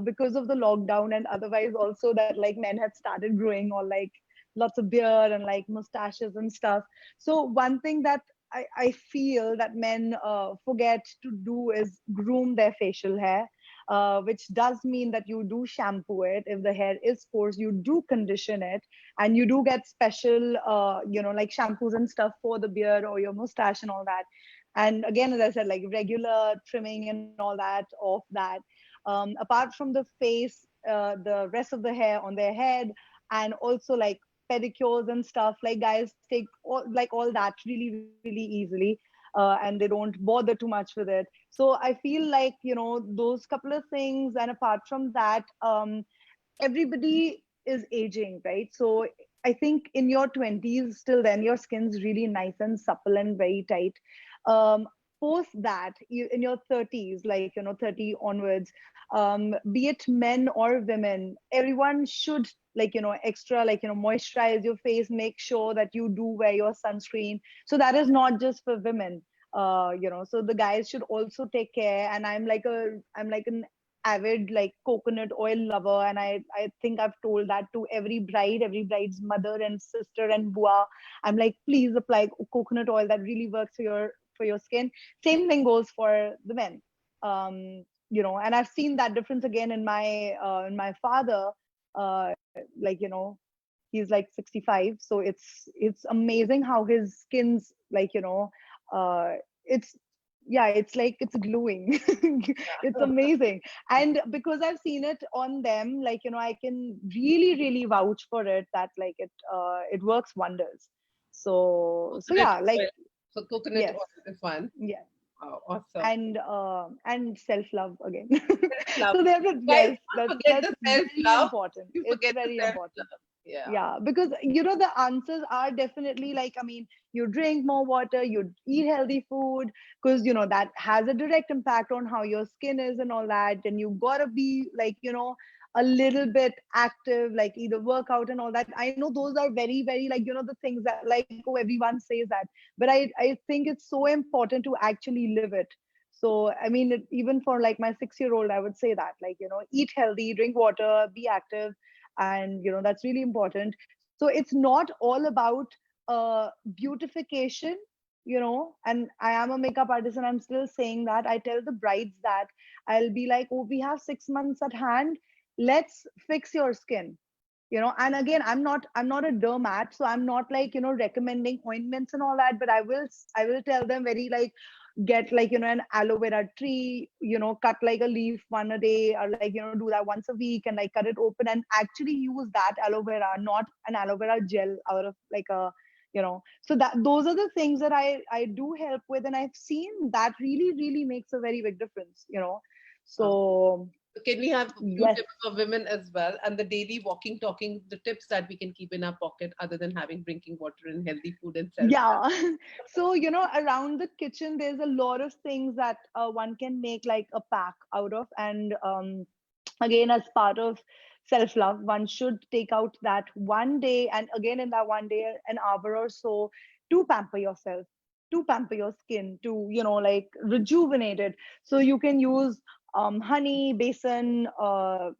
because of the lockdown and otherwise also that like men have started growing or like lots of beard and like mustaches and stuff. So one thing that I feel that men forget to do is groom their facial hair, which does mean that you do shampoo it. If the hair is coarse, you do condition it, and you do get special, like shampoos and stuff for the beard or your mustache and all that. And again, as I said, like regular trimming and all that of that. Apart from the face, the rest of the hair on their head, and also like pedicures and stuff. Like guys take all that really really easily, and they don't bother too much with it. So I feel like those couple of things, and apart from that, everybody is aging, right? So I think in your 20s, still then your skin's really nice and supple and very tight. Post that, in your 30s, like 30 onwards, be it men or women, everyone should like extra like moisturize your face, make sure that you do wear your sunscreen. So that is not just for women. So the guys should also take care. And I'm like an avid like coconut oil lover, and I think I've told that to every bride's mother and sister and bua. I'm like, please apply coconut oil, that really works for your skin. Same thing goes for the men. And I've seen that difference again in my father. Like he's like 65, so it's amazing how his skin's like it's yeah, it's like it's glowing. It's amazing. And because I've seen it on them, like I can really really vouch for it that like it works wonders. So coconut yeah, like oil. So coconut yes, oil is one. yeah. Wow, awesome. And self love again. Self-love. So Guys, yes, don't that's forget the that's very self-love. important. You It's forget the very important. self-love. Yeah. Yeah, because the answers are definitely like, I mean, you drink more water, you eat healthy food, because that has a direct impact on how your skin is and all that. And you gotta be like a little bit active, like either workout and all that. I know those are very, very, like, the things that, like, oh, everyone says that, but I think it's so important to actually live it. So, I mean, even for like my 6-year-old, I would say that, like, eat healthy, drink water, be active. And, that's really important. So it's not all about beautification, and I am a makeup artist and I'm still saying that. I tell the brides that I'll be like, oh, we have 6 months at hand. Let's fix your skin. And again, I'm not a dermat, so I'm not like, recommending ointments and all that, but I will tell them very like, get like, an aloe vera tree, cut like a leaf one a day, or like, do that once a week and like cut it open and actually use that aloe vera, not an aloe vera gel out of like a, so that those are the things that I do help with, and I've seen that really, really makes a very big difference. Uh, So so can we have a few yes. tips for women as well, and the daily walking, talking, the tips that we can keep in our pocket other than having drinking water and healthy food and self. Yeah. So, around the kitchen, there's a lot of things that one can make like a pack out of. And again, as part of self love, one should take out that one day. And again, in that one day, an hour or so to pamper yourself, to pamper your skin, to, like rejuvenate it. So you can use honey, basin,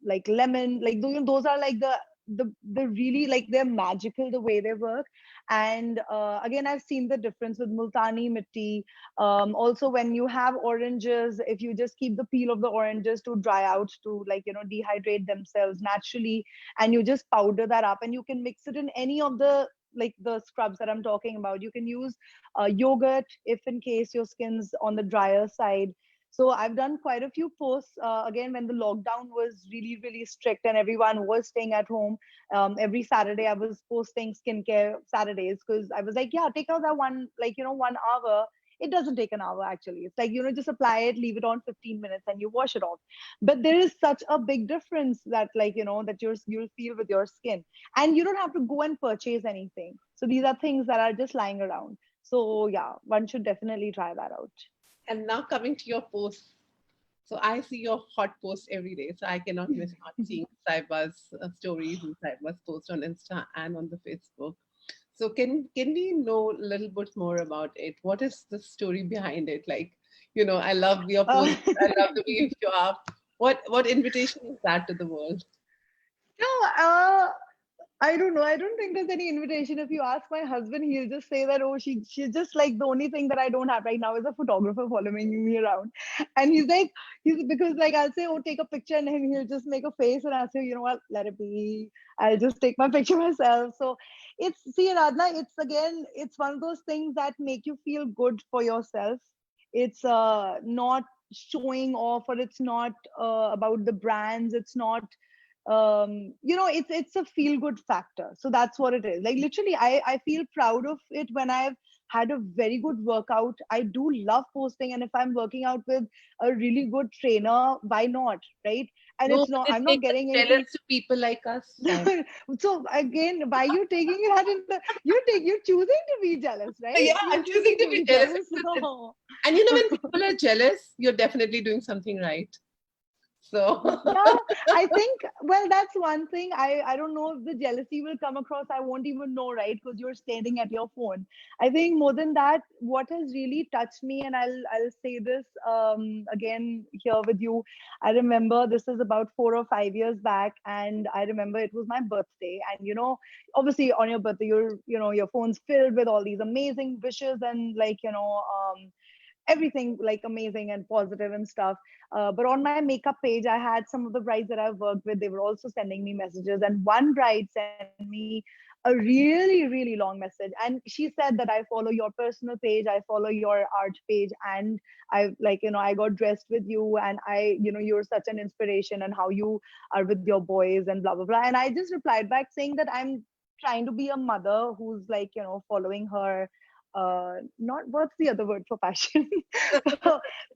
like lemon, like those are like the really, like, they're magical the way they work. And again, I've seen the difference with multani mitti. Also, when you have oranges, if you just keep the peel of the oranges to dry out, to like, dehydrate themselves naturally, and you just powder that up, and you can mix it in any of the, like, the scrubs that I'm talking about. You can use yogurt if in case your skin's on the drier side. So I've done quite a few posts, again, when the lockdown was really, really strict and everyone was staying at home. Every Saturday I was posting skincare Saturdays, because I was like, yeah, take out that one, like, 1 hour. It doesn't take an hour actually. It's like, just apply it, leave it on 15 minutes, and you wash it off. But there is such a big difference that, like, that you'll feel with your skin. And you don't have to go and purchase anything. So these are things that are just lying around. So yeah, one should definitely try that out. And now coming to your posts. So I see your hot posts every day. So I cannot miss not seeing Sahibba's stories and Sahibba's posts on Insta and on the Facebook. So can we know a little bit more about it? What is the story behind it? Like, I love your Uh, posts. I love the way you are. What invitation is that to the world? no, I don't know. I don't think there's any invitation. If you ask my husband, he'll just say that, oh, she's just like, the only thing that I don't have right now is a photographer following me around. And he's like, he's because, like, I'll say, oh, take a picture, and then he'll just make a face, and I'll say, you know what, let it be. I'll just take my picture myself. So see, Radha, it's again, it's one of those things that make you feel good for yourself. It's not showing off, or it's not about the brands. It's not, it's a feel good factor. So that's what it is. Like, literally, I feel proud of it when I've had a very good workout. I do love posting, and if I'm working out with a really good trainer, why not, right? And No, it's but not, it I'm not makes us getting jealous into to people like us, Saib. so again, why you taking that in the, you're choosing to be jealous, right? Yeah, You're I'm choosing choosing to to be be jealous jealous. because No. and when people are jealous, you're definitely doing something right. So Yeah, I think, well, that's one thing. I don't know if the jealousy will come across. I won't even know, right? Because you're staring at your phone. I think more than that, what has really touched me, and I'll say this again here with you. I remember this is about 4 or 5 years back, and I remember it was my birthday. And obviously on your birthday, your phone's filled with all these amazing wishes, and like, everything like amazing and positive and stuff. But on my makeup page, I had some of the brides that I've worked with. They were also sending me messages, and one bride sent me a really, really long message. And she said that, I follow your personal page, I follow your art page, and I got dressed with you, and you're such an inspiration, and how you are with your boys, and blah blah blah. And I just replied back saying that I'm trying to be a mother who's like, following her, not, what's the other word for passion?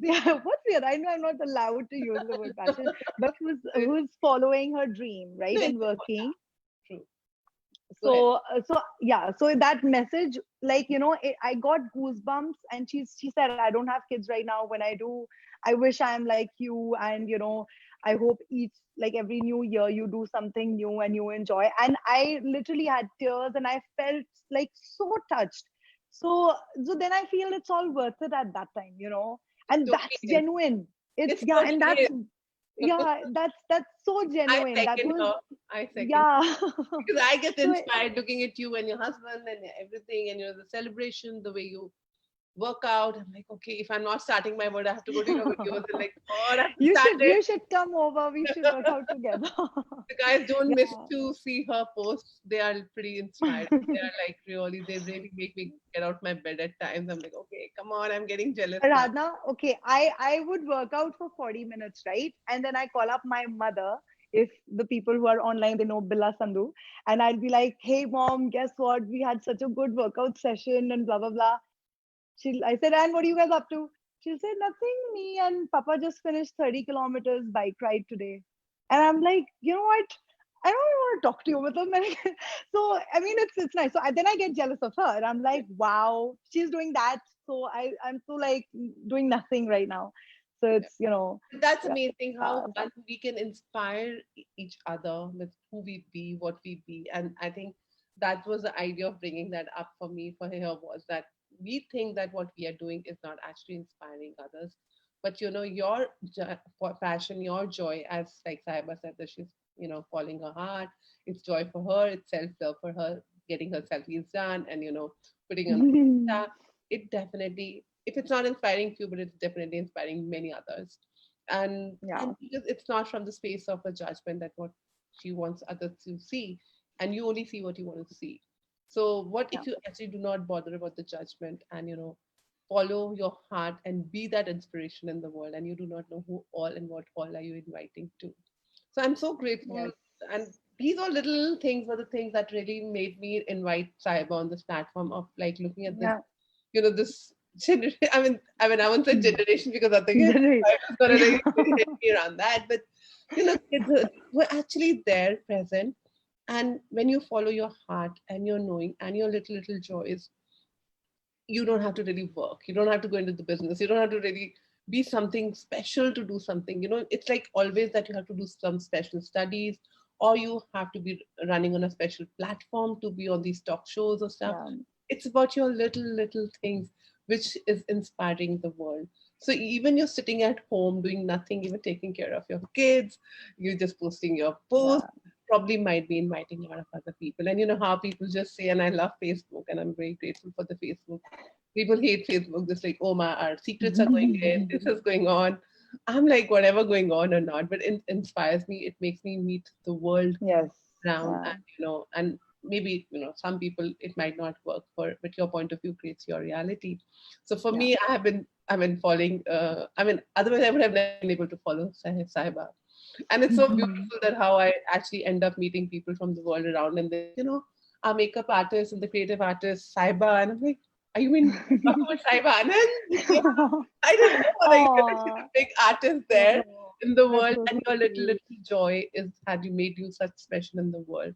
Yeah, what's the other? I know I'm not allowed to use the word passion, but who's following her dream, right, and working. true. Go ahead. So yeah, so that message, like, I got goosebumps. And she said, I don't have kids right now. When I do, I wish I am like you. And I hope each, like, every new year you do something new and you enjoy. And I literally had tears, and I felt like so touched. So then I feel it's all worth it at that time, It and totally that's is. genuine. It's, It's yeah, totally and that's, is. yeah, that's so I genuine. That second was, her. I second. yeah. Because I get So inspired looking at you and your husband and everything, and the celebration, the way you work out. I'm like, okay, if I'm not starting my word, I have to go to your videos and like, oh, I have to you start should it. you should come over. We should work out together. The guys don't miss Yeah. to see her posts. They are pretty inspiring. They are like they really make me get out my bed at times. I'm like, okay, come on, I'm getting jealous now. Aradhana, okay, I would work out for 40 minutes, right? And then I call up my mother. If the people who are online, they know Billa Sandhu. And I'd be like, hey, mom, guess what? We had such a good workout session and blah, blah, blah. I said, and what are you guys up to? She said, nothing. Me and Papa just finished 30 kilometers bike ride today. And I'm like, you know what? I don't want to talk to you with them. So, I mean, it's nice. So then I get jealous of her. And I'm like, wow, she's doing that. So I'm so like doing nothing right now. So it's, That's yeah. amazing how So, one we can inspire each other with who we be, what we be. And I think that was the idea of bringing that up for me for here was that we think that what we are doing is not actually inspiring others. But your passion, your joy, as like Sahibba said, that she's following her heart. It's joy for her. It's self love for her, getting her selfies done, and putting on Insta. It definitely, if it's not inspiring few, but it's definitely inspiring many others. And yeah. because it's not from the space of a judgment that what she wants others to see, and you only see what you want to see. So what Yeah. if you actually do not bother about the judgment and follow your heart and be that inspiration in the world, and you do not know who all and what all are you inviting to. So I'm so grateful. Yes. And these are little things were the things that really made me invite Sahibba on this platform of like looking at this, Yeah. this generation. I won't say generation because I think Right. Sahibba's gonna Yeah. really hit me around that. But kids were actually there, present. And when you follow your heart and your knowing and your little joys, you don't have to really work. You don't have to go into the business. You don't have to really be something special to do something. It's like always that you have to do some special studies or you have to be running on a special platform to be on these talk shows or stuff. Yeah. It's about your little things which is inspiring the world. So even you're sitting at home doing nothing, even taking care of your kids, you're just posting your posts, Yeah. probably might be inviting a lot of other people. And you know how people just say, and I love Facebook and I'm very grateful for the Facebook. People hate Facebook, just like, oh my, our secrets are going in, this is going on. I'm like, whatever going on or not, but it inspires me. It makes me meet the world Yes. around, Yeah. and maybe some people it might not work for, but your point of view creates your reality. So for Yeah. me, I've been following. Otherwise I would have never been able to follow Sahiba. And it's so beautiful that how I actually end up meeting people from the world around, and they, our makeup artist and the creative artist Saiba, and I'm like, are you mean talking about Saiba Anand? Yeah, I didn't know that you're actually Oh, the big artist there no, in the that's world, so and your little sweet. joy is had you made you such special in the world.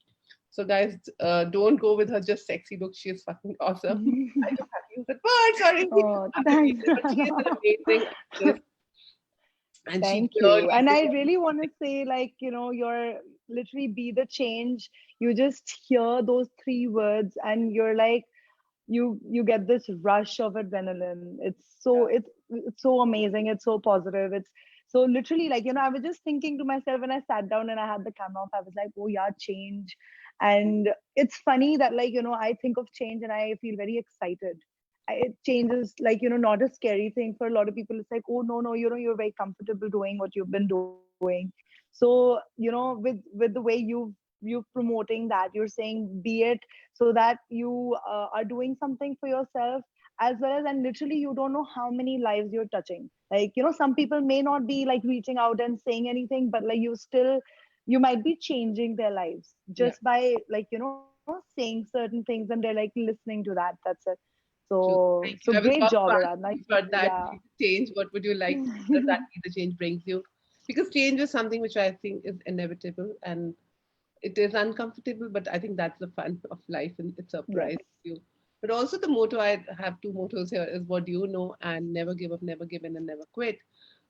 So guys, don't go with her just sexy look. She is fucking awesome. I just have to use that word. Sorry, Oh, after thanks, meeting, but she is an amazing actress, and she thank you. really And I deserves really want to it. say, like, you're literally be the change. You just hear those three words and you're like, you get this rush of adrenaline. It's so amazing. It's so positive. It's so literally, like, I was just thinking to myself when I sat down and I had the camera off, I was like, oh yeah, change. And it's funny that, like, I think of change and I feel very excited. It changes, like, not a scary thing for a lot of people. It's like, oh no, no, you're very comfortable doing what you've been doing. So, with the way you're promoting that, you're saying be it, so that you are doing something for yourself as well as, and literally you don't know how many lives you're touching. Like, some people may not be like reaching out and saying anything, but like you might be changing their lives Yeah. just by, like, saying certain things, and they're like listening to that. That's it. True. So Thank you. I was great about job, to ask Aradhana. you for that Yeah. change. What would you like? Does that be the change brings you? Because change is something which I think is inevitable, and it is uncomfortable, but I think that's the fun of life, and it Yes. surprises you. But also the motto, I have two mottos here, is what do you know and never give up, never give in, and never quit.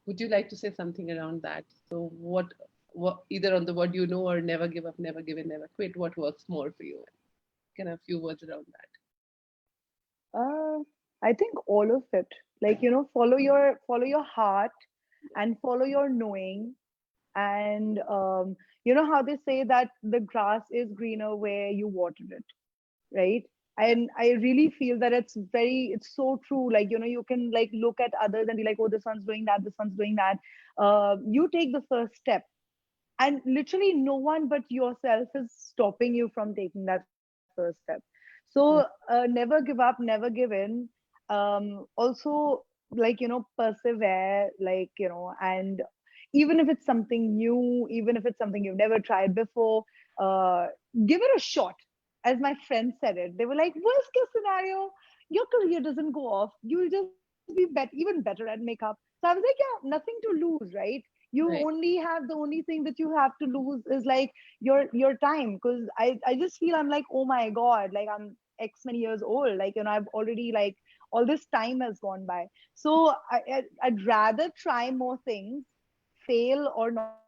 Would you like to say something around that? So what either on the what do you know or never give up, never give in, never quit, what works more for you? Can I have a few words around that? Uh, I think all of it. Like, follow your heart and follow your knowing. And you know how they say that the grass is greener where you water it, right? And I really feel that it's so true. Like, you can like look at others and be like, oh, this one's doing that, this one's doing that. You take the first step, and literally no one but yourself is stopping you from taking that first step. So Yeah. never give up, never give in. Also, like, persevere, like, and even if it's something new, even if it's something you've never tried before, uh, give it a shot. As my friends said it, they were like, worst case scenario, your career doesn't go off, you'll just be even better at makeup. So I was like, yeah, nothing to lose, right? You Right. only have the only thing that you have to lose is like your time. Because I just feel, I'm like, oh my god, like I'm x many years old, like, I've already like all this time has gone by. So I'd rather try more things, fail or not,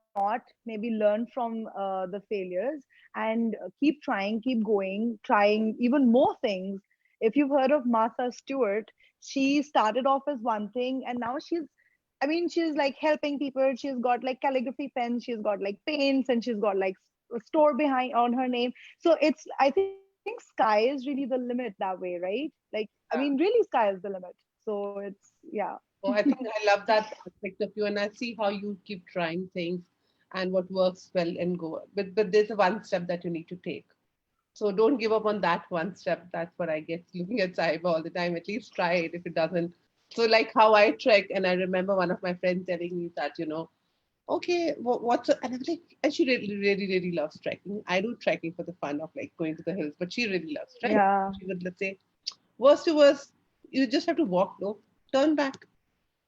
maybe learn from the failures, and keep trying, keep going, trying even more things. If you've heard of Martha Stewart, she started off as one thing, and now she's like helping people. She's got like calligraphy pens, she's got like paints, and she's got like a store behind on her name. So it's, I think sky is really the limit that way, right? Like, I mean, really, sky is the limit. So it's, yeah. So I think I love that aspect of you, and I see how you keep trying things and what works well and go. But there's a one step that you need to take. So don't give up on that one step. That's what I get looking at Sahibba all the time. At least try it if it doesn't. So like how I trek, and I remember one of my friends telling me that, okay, and I was like, and she really, really, really loves trekking. I do trekking for the fun of like going to the hills, but she really loves trekking. Yeah, She would, let's say, worst to worst, you just have to walk, no, turn back.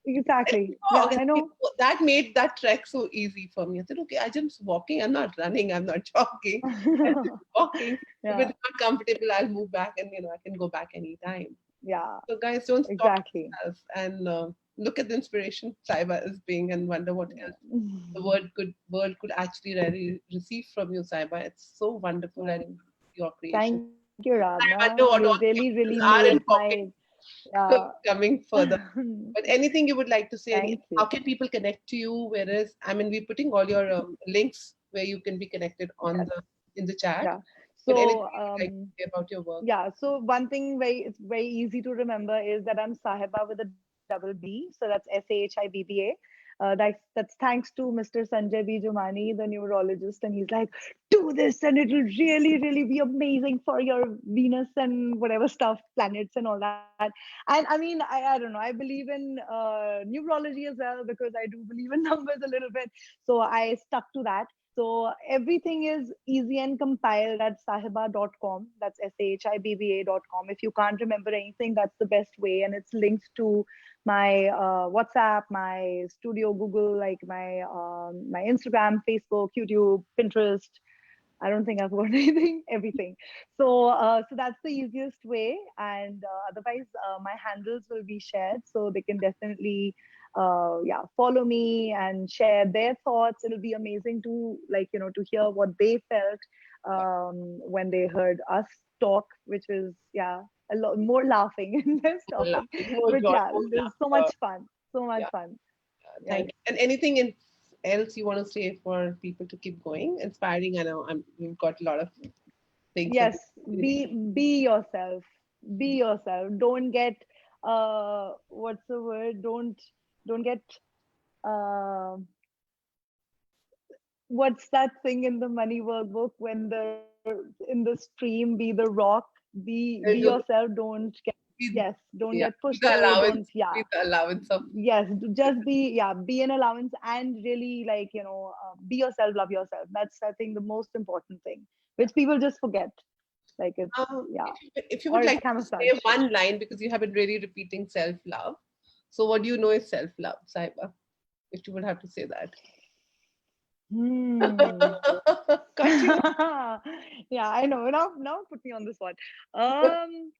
Let me exactly. Yeah, walk. And I know. that made that trek so easy for me. I said, okay, I'm just walking. I'm not running. I'm not jogging. I'm just walking. If Yeah, it's not comfortable, I'll move back, and I can go back anytime. yeah, So guys, don't stop exactly. yourself, and look at the inspiration Saiba is being, and wonder what else the world could actually really receive from you, Saiba. It's so wonderful, Yeah. and your creation. Thank you, Radna. I You wonder what really, all really futures made are in my, pocket yeah. coming further. But anything you would like to say, Thank you. how can people connect to you? Whereas, I mean, we're putting all your links where you can be connected on Yes. the in the chat. Yeah. But anything So, you would like to say about your work? yeah. So one thing it's very easy to remember is that I'm Sahiba with a double B. So that's Sahibba. That's thanks to Mr. Sanjay B. Jumani, the neurologist, and he's like, do this, and it'll really, really be amazing for your Venus and whatever stuff, planets and all that. And I mean, I don't know. I believe in numerology as well, because I do believe in numbers a little bit. So I stuck to that. So everything is easy and compiled at sahibba.com. That's sahibba.com. If you can't remember anything, that's the best way. And it's linked to my WhatsApp, my Studio Google, like my Instagram, Facebook, YouTube, Pinterest. I don't think I've got anything, everything. So that's the easiest way. And otherwise, my handles will be shared, so they can definitely, yeah, follow me and share their thoughts. It'll be amazing to, like, to hear what they felt when they heard us talk, which was, yeah, a lot more laughing in this More topic. laughing, more But joy, yeah, more there's so laughter. much fun, so much Yeah, fun. thank Yes. you. And anything else you want to say for people to keep going? Inspiring. I know we've got a lot of things of Yes, be yourself. Be yourself. Don't get what's the word, don't get uh, what's that thing in the money workbook, when the in the stream, be the rock, be yourself. Don't get, yes, be, don't get yeah, pushed be the away. Don't, allowance, yeah. be the allowance of Yes, just be, yeah, be an allowance, and really, like, be yourself, love yourself. That's, I think, the most important thing, yeah. which people just forget. Like, it's, yeah, If you would or it's like to say camouflage. one line because you have been really repeating self love, so what do you know is self love, Saiba? If you would have to say that. Hmm. Got you. Yeah, I know. Now put me on the spot. Um,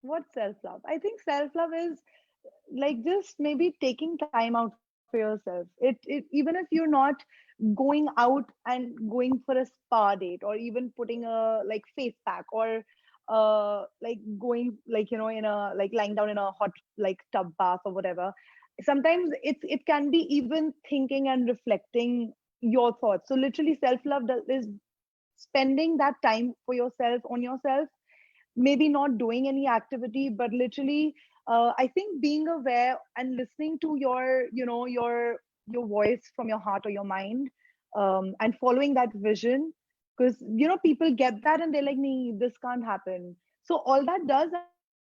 what self-love? I think self-love is like just maybe taking time out for yourself. It even if you're not going out and going for a spa date, or even putting a like face pack, or like going like in a like lying down in a hot like tub bath or whatever. Sometimes it can be even thinking and reflecting your thoughts. So literally self-love is spending that time for yourself, on yourself, maybe not doing any activity, but literally I think being aware and listening to your your voice from your heart or your mind, and following that vision. Because people get that and they're like, nee, this can't happen. So all that does,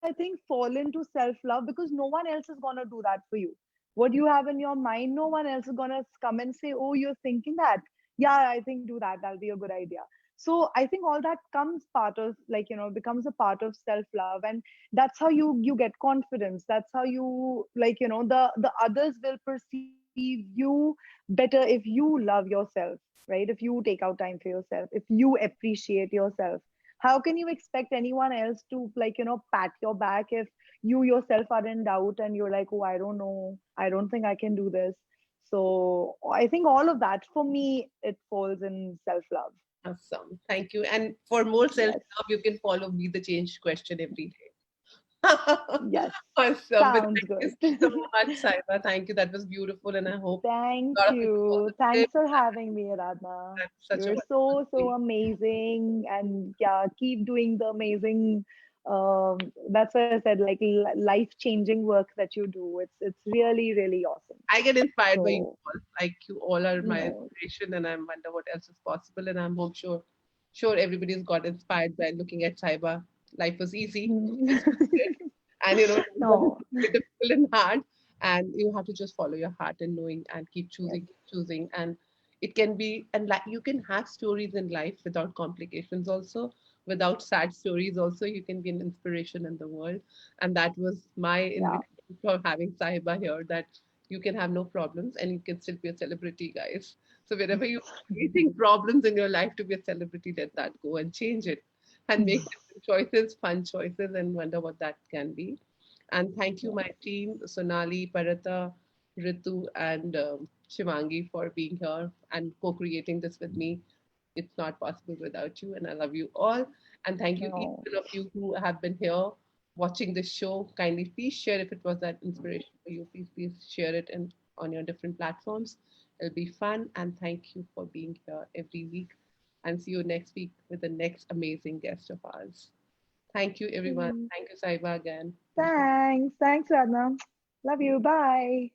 I think, fall into self-love, because no one else is going to do that for you. What you have in your mind, no one else is going to come and say, oh, you're thinking that, yeah, I think do that, that'll be a good idea. So I think all that comes part of, like, becomes a part of self love. And that's how you get confidence. That's how you, like, the others will perceive you better if you love yourself, right? If you take out time for yourself, if you appreciate yourself. How can you expect anyone else to, like, pat your back if you yourself are in doubt and you're like, oh, I don't know, I don't think I can do this. So I think all of that, for me, it falls in self love. Awesome. Thank you. And for more self Yes. love, you can follow Be the Change question every day. Yes. Awesome. But Sounds thank you good. so much, Saiba. Thank you. That was beautiful. And I hope Thank a lot of people saw you. the clip. Thanks for having me, Aradhana. That's such a You're wonderful so thing. amazing. And yeah, keep doing the amazing, that's why I said, like, life-changing work that you do. It's really, really awesome. I get inspired by you So, all. Like you all are my no. inspiration, and I wonder what else is possible. And I'm hope sure everybody's got inspired by looking at Saiba. Life was easy. Just do it. And it doesn't No. have to be difficult and hard. And you have to just follow your heart and knowing and Yes. keep choosing. And it can be, and like you can have stories in life without complications also, without sad stories also. You can be an inspiration in the world. And that was my Yeah. invitation for having Sahiba here, that you can have no problems and you can still be a celebrity, guys. So wherever you facing problems in your life to be a celebrity, let that go and change it and make different choices, fun choices, and wonder what that can be. And thank you, Yeah. my team, Sonali, Parata, Ritu, and Shivangi, for being here and co-creating this with me. It's not possible without you, and I love you all. And thank you, each No. one of you who have been here watching this show. Kindly please share if it was that inspiration for you. Please share it on your different platforms. It'll be fun. And thank you for being here every week. And see you next week with the next amazing guest of ours. Thank you, everyone. Mm. Thank you, Saiba, again. Thanks. Thanks, Radna. Love you. Bye.